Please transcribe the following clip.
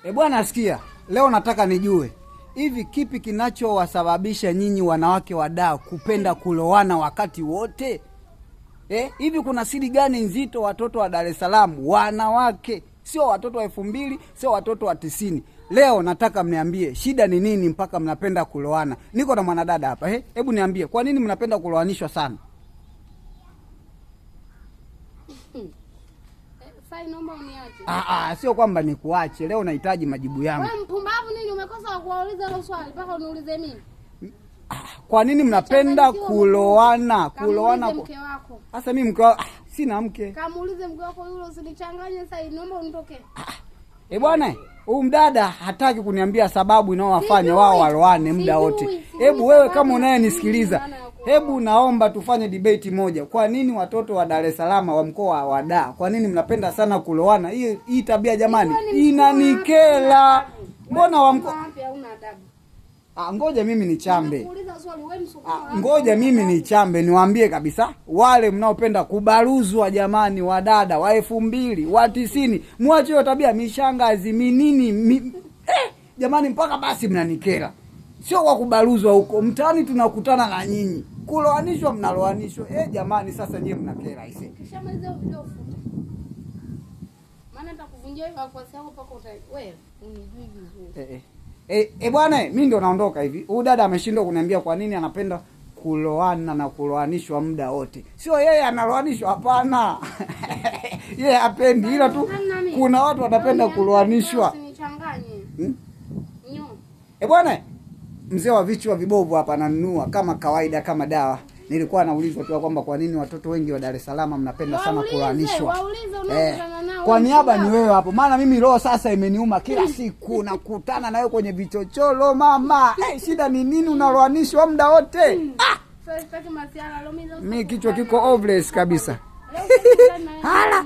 Bwana sikia, leo nataka nijue hivi kipi kinachowasababisha nyinyi wanawake wa Dar kupenda kulowana wakati wote? Hivi kuna siri gani nzito watoto wa Dar es Salaam wanawake, sio watoto wa 2000, sio watoto wa 90? Leo nataka mniambie shida ni nini mpaka mnapenda kulowana. Niko na mwanadada hapa. Hebu niambie kwa nini mnapenda kulowanishwa sana? Sasa naomba uniache. Sio kwamba nikuache. Leo nahitaji majibu yangu. Wewe mpumbavu nini umekosa kuuliza hilo swali mpaka uniulize mimi? Kwa nini mnapenda kulowana? Kulowana mke wako. Sasa mimi mke wako sina mke. Kamuulize mke wako yule, usinichanganye sasa, naomba unitoke. Bwana, huyu mdada hataki kuniambia sababu inaowafanya wao waloane muda wote. Hebu wewe kama unayenisikiliza, hebu naomba tufanye debate moja. Kwa nini watoto wa Dar es Salaam wa mkoa wa Dar, kwa nini mnapenda sana kulowana? Hii tabia jamani inanikera. Mbona wa mkoa hauna adabu? Ngoja mimi nichambe. Ngoja mimi nichambe niwaambie kabisa, wale mnaopenda kubaruzwa jamani, wadada wa 2000, wa 90, muache hiyo tabia. Mishangazi minini jamani, mpaka basi mnanikera. Sio kwa kubaruzwa huko mtaani, tunakutana na nyinyi kuloanishwa, mnaloanishwa. Jamani, sasa nyinyi mnakera hisi. Kishamaliza video futa, maana nitakuvunjia hiyo afasi yako paka wewe unijui vizuri. Bwana, mimi ndo naondoka hivi. Huyu dada ameshindwa kuniambia kwa nini anapenda kuloana na kuloanishwa muda wote. Sio yeye analoanishwa, hapana. Yeye hapendi, ila tu kuna watu wanapenda kuloanishwa. Usinichanganye. Bwana, mzee wa vichwa vibovu hapa ananunua kama kawaida, kama dawa. Nilikuwa naulizwa tu kwamba kwa nini watoto wengi wa Dar es Salaam mnapenda sana kuloanishwa. Kwa niaba ni wewe hapo, maana mimi roho sasa imeniuma. Kila siku nakutana na wewe kwenye vichochoro mama. Shida ni nini unaloanishwa muda wote? Mimi kichwa kiko overless kabisa. Hala.